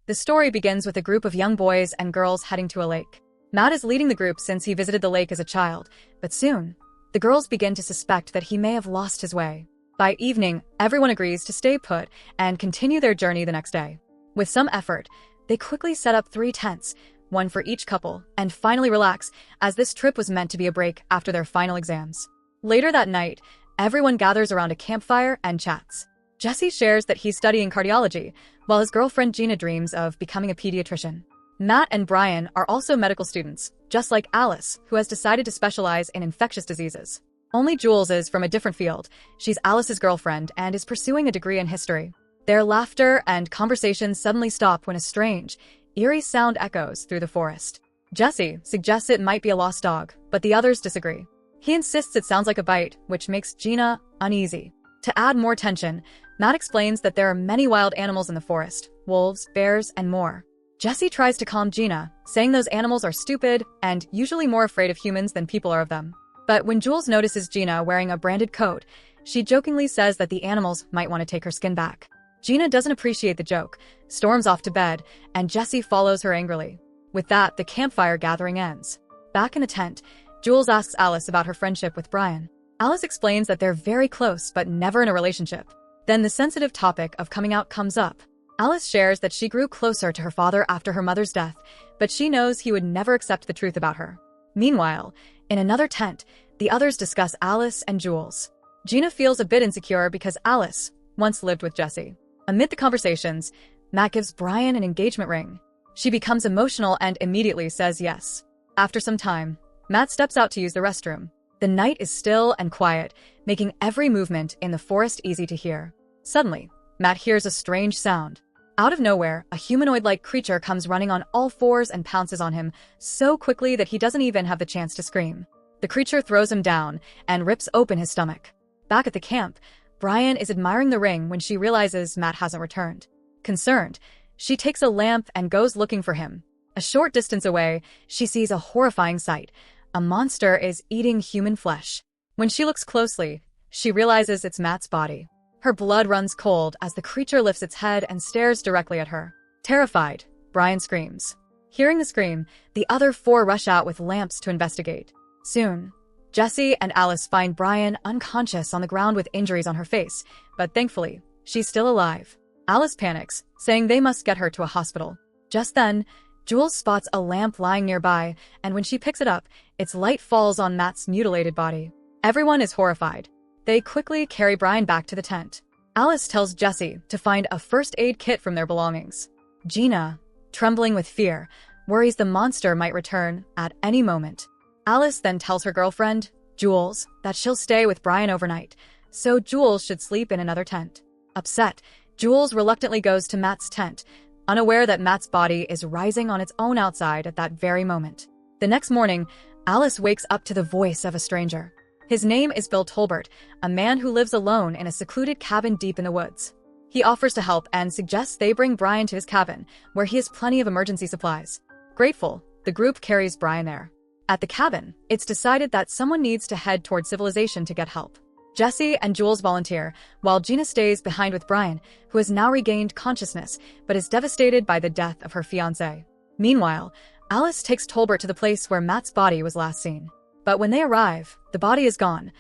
The story begins with a group of young boys and girls heading to a lake. Matt is leading the group since he visited the lake as a child, but soon, the girls begin to suspect that he may have lost his way. By evening, everyone agrees to stay put and continue their journey the next day. With some effort, they quickly set up 3 tents, one for each couple, and finally relax, as this trip was meant to be a break after their final exams. Later that night, everyone gathers around a campfire and chats. Jesse shares that he's studying cardiology, while his girlfriend Gina dreams of becoming a pediatrician. Matt and Brian are also medical students, just like Alice, who has decided to specialize in infectious diseases. Only Jules is from a different field. She's Alice's girlfriend and is pursuing a degree in history. Their laughter and conversations suddenly stop when a strange, eerie sound echoes through the forest. Jesse suggests it might be a lost dog, but the others disagree. He insists it sounds like a bite, which makes Gina uneasy. To add more tension, Matt explains that there are many wild animals in the forest, wolves, bears, and more. Jesse tries to calm Gina, saying those animals are stupid and usually more afraid of humans than people are of them. But when Jules notices Gina wearing a branded coat, she jokingly says that the animals might want to take her skin back. Gina doesn't appreciate the joke, storms off to bed, and Jesse follows her angrily. With that, the campfire gathering ends. Back in the tent, Jules asks Alice about her friendship with Brian. Alice explains that they're very close but never in a relationship. Then the sensitive topic of coming out comes up. Alice shares that she grew closer to her father after her mother's death, but she knows he would never accept the truth about her. Meanwhile, in another tent, the others discuss Alice and Jules. Gina feels a bit insecure because Alice once lived with Jesse. Amid the conversations, Matt gives Brian an engagement ring. She becomes emotional and immediately says yes. After some time, Matt steps out to use the restroom. The night is still and quiet, making every movement in the forest easy to hear. Suddenly, Matt hears a strange sound. Out of nowhere, a humanoid-like creature comes running on all fours and pounces on him so quickly that he doesn't even have the chance to scream. The creature throws him down and rips open his stomach. Back at the camp, Brian is admiring the ring when she realizes Matt hasn't returned. Concerned, she takes a lamp and goes looking for him. A short distance away, she sees a horrifying sight. A monster is eating human flesh. When she looks closely, she realizes it's Matt's body. Her blood runs cold as the creature lifts its head and stares directly at her. Terrified, Brian screams. Hearing the scream, the other 4 rush out with lamps to investigate. Soon, Jesse and Alice find Brian unconscious on the ground with injuries on her face, but thankfully, she's still alive. Alice panics, saying they must get her to a hospital. Just then, Jules spots a lamp lying nearby, and when she picks it up, its light falls on Matt's mutilated body. Everyone is horrified. They quickly carry Brian back to the tent. Alice tells Jesse to find a first aid kit from their belongings. Gina, trembling with fear, worries the monster might return at any moment. Alice then tells her girlfriend, Jules, that she'll stay with Brian overnight, so Jules should sleep in another tent. Upset, Jules reluctantly goes to Matt's tent, unaware that Matt's body is rising on its own outside at that very moment. The next morning, Alice wakes up to the voice of a stranger. His name is Bill Tolbert, a man who lives alone in a secluded cabin deep in the woods. He offers to help and suggests they bring Brian to his cabin, where he has plenty of emergency supplies. Grateful, the group carries Brian there. At the cabin, it's decided that someone needs to head toward civilization to get help. Jesse and Jules volunteer, while Gina stays behind with Brian, who has now regained consciousness but is devastated by the death of her fiancé. Meanwhile, Alice takes Tolbert to the place where Matt's body was last seen. But when they arrive, the body is gone.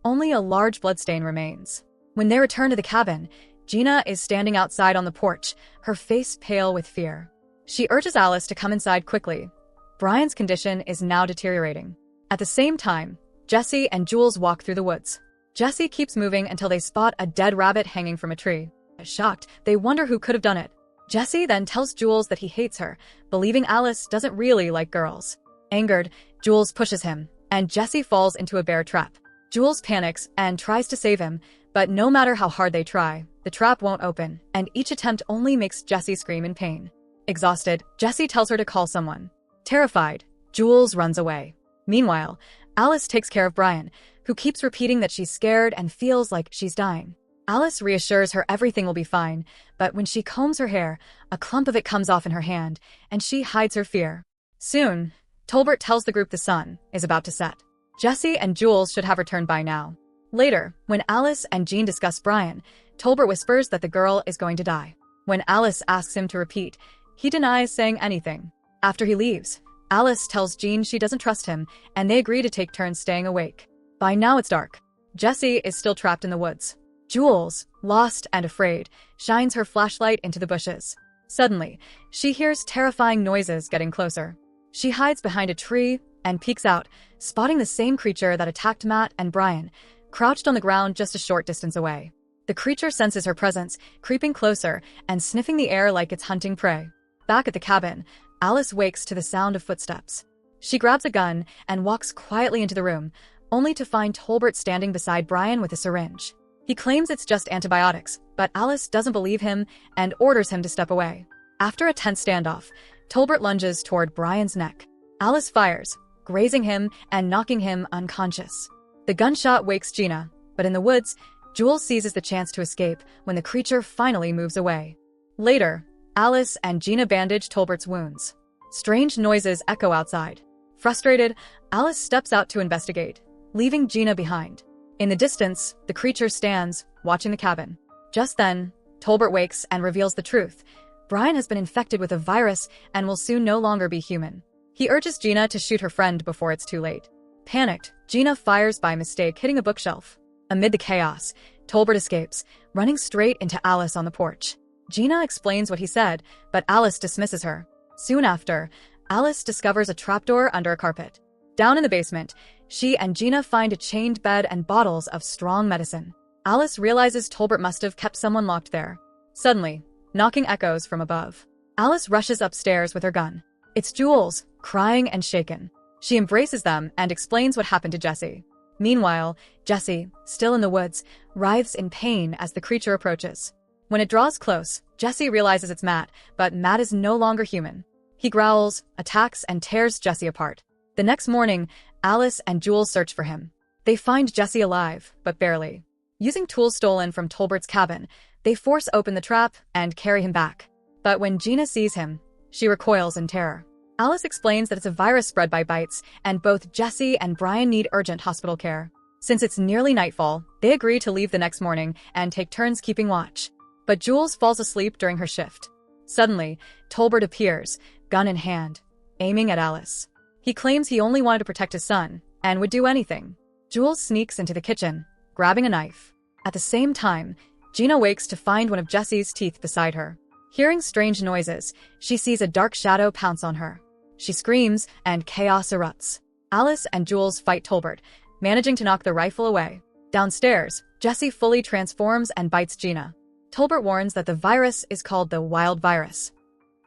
Only a large bloodstain remains. When they return to the cabin, Gina is standing outside on the porch, her face pale with fear. She urges Alice to come inside quickly. Brian's condition is now deteriorating. At the same time, Jesse and Jules walk through the woods. Jesse keeps moving until they spot a dead rabbit hanging from a tree. Shocked, they wonder who could have done it. Jesse then tells Jules that he hates her, believing Alice doesn't really like girls. Angered, Jules pushes him, and Jesse falls into a bear trap. Jules panics and tries to save him, but no matter how hard they try, the trap won't open, and each attempt only makes Jesse scream in pain. Exhausted, Jesse tells her to call someone. Terrified, Jules runs away. Meanwhile, Alice takes care of Brian, who keeps repeating that she's scared and feels like she's dying. Alice reassures her everything will be fine, but when she combs her hair, a clump of it comes off in her hand, and she hides her fear. Soon, Tolbert tells the group the sun is about to set. Jesse and Jules should have returned by now. Later, when Alice and Jean discuss Brian, Tolbert whispers that the girl is going to die. When Alice asks him to repeat, he denies saying anything. After he leaves, Alice tells Jean she doesn't trust him, and they agree to take turns staying awake. By now it's dark. Jessie is still trapped in the woods. Jules, lost and afraid, shines her flashlight into the bushes. Suddenly, she hears terrifying noises getting closer. She hides behind a tree and peeks out, spotting the same creature that attacked Matt and Brian, crouched on the ground just a short distance away. The creature senses her presence, creeping closer and sniffing the air like it's hunting prey. Back at the cabin, Alice wakes to the sound of footsteps. She grabs a gun and walks quietly into the room, only to find Tolbert standing beside Brian with a syringe. He claims it's just antibiotics, but Alice doesn't believe him and orders him to step away. After a tense standoff, Tolbert lunges toward Brian's neck. Alice fires, grazing him and knocking him unconscious. The gunshot wakes Gina, but in the woods, Jules seizes the chance to escape when the creature finally moves away. Later, Alice and Gina bandage Tolbert's wounds. Strange noises echo outside. Frustrated, Alice steps out to investigate, leaving Gina behind. In the distance, the creature stands, watching the cabin. Just then, Tolbert wakes and reveals the truth. Brian has been infected with a virus and will soon no longer be human. He urges Gina to shoot her friend before it's too late. Panicked, Gina fires by mistake, hitting a bookshelf. Amid the chaos, Tolbert escapes, running straight into Alice on the porch. Gina explains what he said, but Alice dismisses her. Soon after, Alice discovers a trapdoor under a carpet. Down in the basement, she and Gina find a chained bed and bottles of strong medicine. Alice realizes Tolbert must have kept someone locked there. Suddenly, knocking echoes from above. Alice rushes upstairs with her gun. It's Jules, crying and shaken. She embraces them and explains what happened to Jessie. Meanwhile, Jessie, still in the woods, writhes in pain as the creature approaches. When it draws close, Jessie realizes it's Matt, but Matt is no longer human. He growls, attacks, and tears Jessie apart. The next morning, Alice and Jules search for him. They find Jessie alive, but barely. Using tools stolen from Tolbert's cabin, they force open the trap and carry him back. But when Gina sees him, she recoils in terror. Alice explains that it's a virus spread by bites, and both Jessie and Brian need urgent hospital care. Since it's nearly nightfall, they agree to leave the next morning and take turns keeping watch. But Jules falls asleep during her shift. Suddenly, Tolbert appears, gun in hand, aiming at Alice. He claims he only wanted to protect his son, and would do anything. Jules sneaks into the kitchen, grabbing a knife. At the same time, Gina wakes to find one of Jessie's teeth beside her. Hearing strange noises, she sees a dark shadow pounce on her. She screams, and chaos erupts. Alice and Jules fight Tolbert, managing to knock the rifle away. Downstairs, Jessie fully transforms and bites Gina. Tolbert warns that the virus is called the wild virus.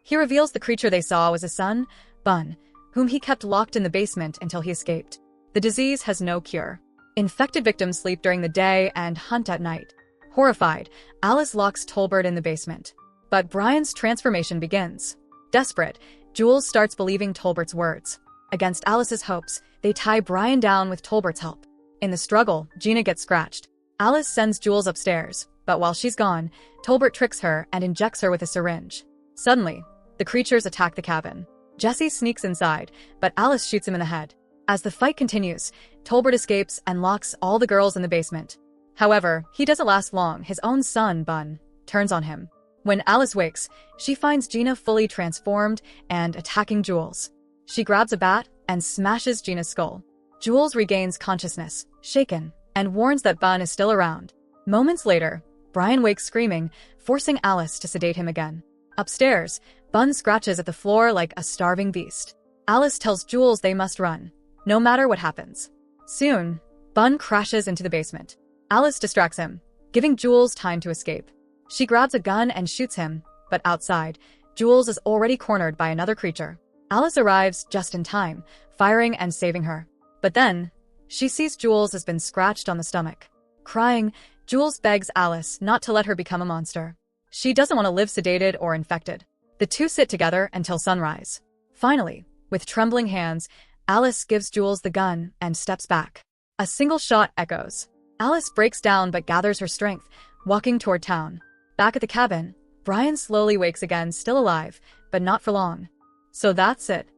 He reveals the creature they saw was his son, Bun, whom he kept locked in the basement until he escaped. The disease has no cure. Infected victims sleep during the day and hunt at night. Horrified, Alice locks Tolbert in the basement. But Brian's transformation begins. Desperate, Jules starts believing Tolbert's words. Against Alice's hopes, they tie Brian down with Tolbert's help. In the struggle, Gina gets scratched. Alice sends Jules upstairs, but while she's gone, Tolbert tricks her and injects her with a syringe. Suddenly, the creatures attack the cabin. Jessie sneaks inside, but Alice shoots him in the head. As the fight continues, Tolbert escapes and locks all the girls in the basement. However, he doesn't last long. His own son, Bun, turns on him. When Alice wakes, she finds Gina fully transformed and attacking Jules. She grabs a bat and smashes Gina's skull. Jules regains consciousness, shaken, and warns that Bun is still around. Moments later, Brian wakes screaming, forcing Alice to sedate him again. Upstairs, Bun scratches at the floor like a starving beast. Alice tells Jules they must run, no matter what happens. Soon, Bun crashes into the basement. Alice distracts him, giving Jules time to escape. She grabs a gun and shoots him, but outside, Jules is already cornered by another creature. Alice arrives just in time, firing and saving her. But then, she sees Jules has been scratched on the stomach. Crying, Jules begs Alice not to let her become a monster. She doesn't want to live sedated or infected. The two sit together until sunrise. Finally, with trembling hands, Alice gives Jules the gun and steps back. A single shot echoes. Alice breaks down but gathers her strength, walking toward town. Back at the cabin, Brian slowly wakes again, still alive, but not for long. So that's it.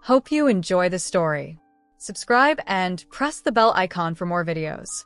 Hope you enjoy the story. Subscribe and press the bell icon for more videos.